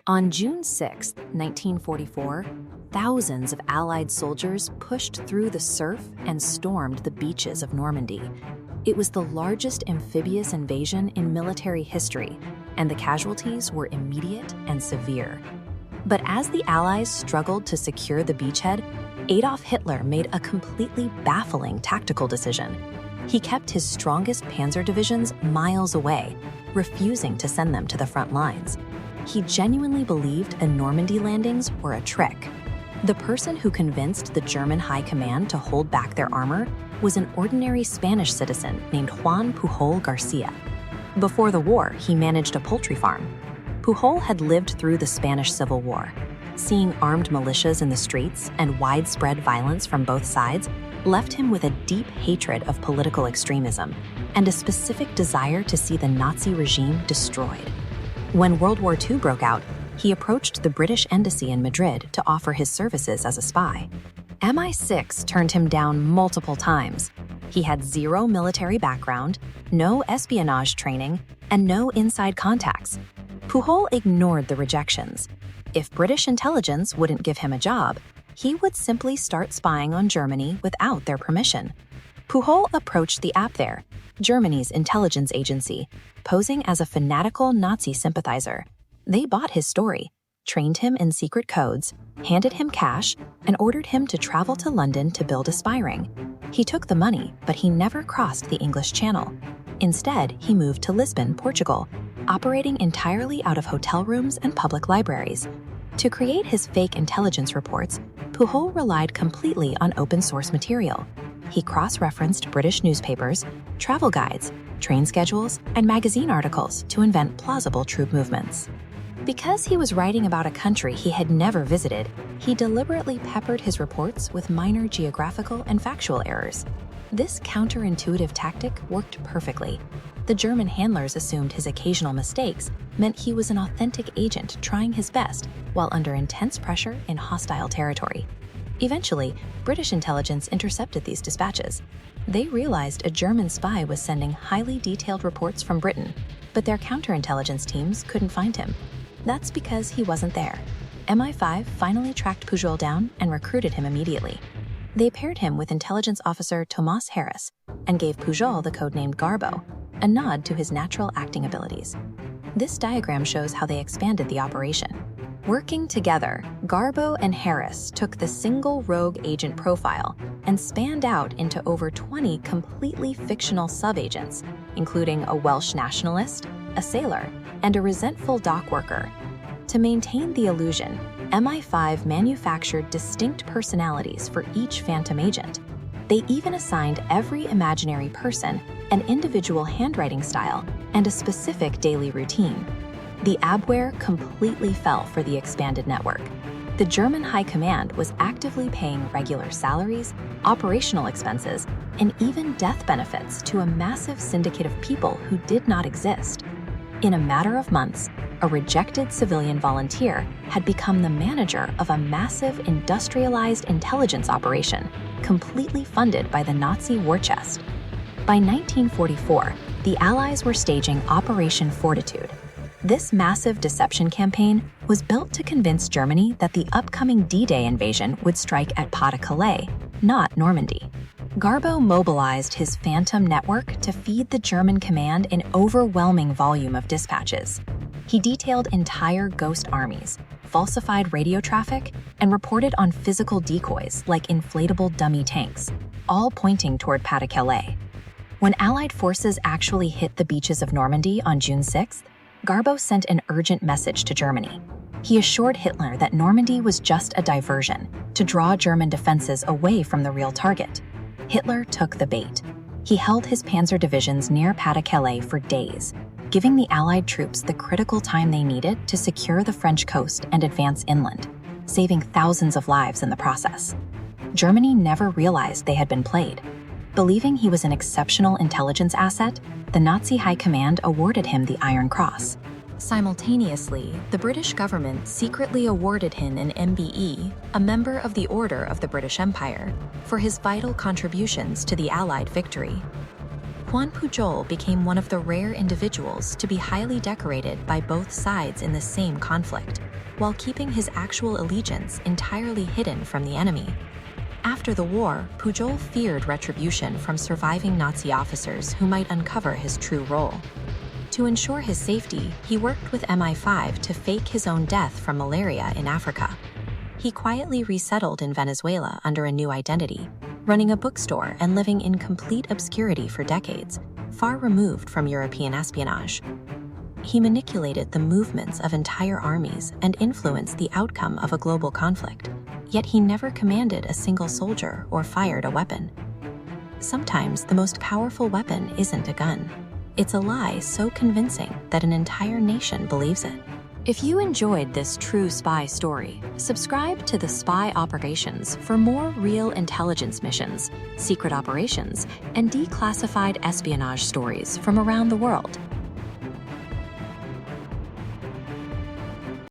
On June 6, 1944, thousands of Allied soldiers pushed through the surf and stormed the beaches of Normandy. It was the largest amphibious invasion in military history, and the casualties were immediate and severe. But as the Allies struggled to secure the beachhead, Adolf Hitler made a completely baffling tactical decision. He kept his strongest panzer divisions miles away, refusing to send them to the front lines. He genuinely believed the Normandy landings were a trick. The person who convinced the German High Command to hold back their armor was an ordinary Spanish citizen named Juan Pujol Garcia. Before the war, he managed a poultry farm. Pujol had lived through the Spanish Civil War. Seeing armed militias in the streets and widespread violence from both sides left him with a deep hatred of political extremism and a specific desire to see the Nazi regime destroyed. When World War II broke out, he approached the British Embassy in Madrid to offer his services as a spy. MI6 turned him down multiple times. He had zero military background, no espionage training, and no inside contacts. Pujol ignored the rejections. If British intelligence wouldn't give him a job, he would simply start spying on Germany without their permission. Pujol approached the Abwehr, Germany's intelligence agency, posing as a fanatical Nazi sympathizer. They bought his story, trained him in secret codes, handed him cash, and ordered him to travel to London to build a spy ring. He took the money, but he never crossed the English Channel. Instead, he moved to Lisbon, Portugal, operating entirely out of hotel rooms and public libraries. To create his fake intelligence reports, Pujol relied completely on open-source material. He cross-referenced British newspapers, travel guides, train schedules, and magazine articles to invent plausible troop movements. Because he was writing about a country he had never visited, he deliberately peppered his reports with minor geographical and factual errors. This counterintuitive tactic worked perfectly. The German handlers assumed his occasional mistakes meant he was an authentic agent trying his best while under intense pressure in hostile territory. Eventually, British intelligence intercepted these dispatches. They realized a German spy was sending highly detailed reports from Britain, but their counterintelligence teams couldn't find him. That's because he wasn't there. MI5 finally tracked Pujol down and recruited him immediately. They paired him with intelligence officer Thomas Harris and gave Pujol the codenamed Garbo, a nod to his natural acting abilities. This diagram shows how they expanded the operation. Working together, Garbo and Harris took the single rogue agent profile and spanned out into over 20 completely fictional sub-agents, including a Welsh nationalist, a sailor, and a resentful dock worker. To maintain the illusion, MI5 manufactured distinct personalities for each phantom agent. They even assigned every imaginary person an individual handwriting style and a specific daily routine. The Abwehr completely fell for the expanded network. The German High Command was actively paying regular salaries, operational expenses, and even death benefits to a massive syndicate of people who did not exist. In a matter of months, a rejected civilian volunteer had become the manager of a massive industrialized intelligence operation, completely funded by the Nazi war chest. By 1944, the Allies were staging Operation Fortitude. This massive deception campaign was built to convince Germany that the upcoming D-Day invasion would strike at Pas-de-Calais, not Normandy. Garbo mobilized his phantom network to feed the German command an overwhelming volume of dispatches. He detailed entire ghost armies, falsified radio traffic, and reported on physical decoys like inflatable dummy tanks, all pointing toward Pas-de-Calais. When Allied forces actually hit the beaches of Normandy on June 6th, Garbo sent an urgent message to Germany. He assured Hitler that Normandy was just a diversion to draw German defenses away from the real target. Hitler took the bait. He held his panzer divisions near Pas-de-Calais for days, giving the Allied troops the critical time they needed to secure the French coast and advance inland, saving thousands of lives in the process. Germany never realized they had been played. Believing he was an exceptional intelligence asset, the Nazi High Command awarded him the Iron Cross. Simultaneously, the British government secretly awarded him an MBE, a member of the Order of the British Empire, for his vital contributions to the Allied victory. Juan Pujol became one of the rare individuals to be highly decorated by both sides in the same conflict. while keeping his actual allegiance entirely hidden from the enemy. After the war, Pujol feared retribution from surviving Nazi officers who might uncover his true role. To ensure his safety, he worked with MI5 to fake his own death from malaria in Africa. He quietly resettled in Venezuela under a new identity, running a bookstore and living in complete obscurity for decades, far removed from European espionage. He manipulated the movements of entire armies and influenced the outcome of a global conflict, yet he never commanded a single soldier or fired a weapon. Sometimes the most powerful weapon isn't a gun. It's a lie so convincing that an entire nation believes it. If you enjoyed this true spy story, subscribe to The Spy Operations for more real intelligence missions, secret operations, and declassified espionage stories from around the world.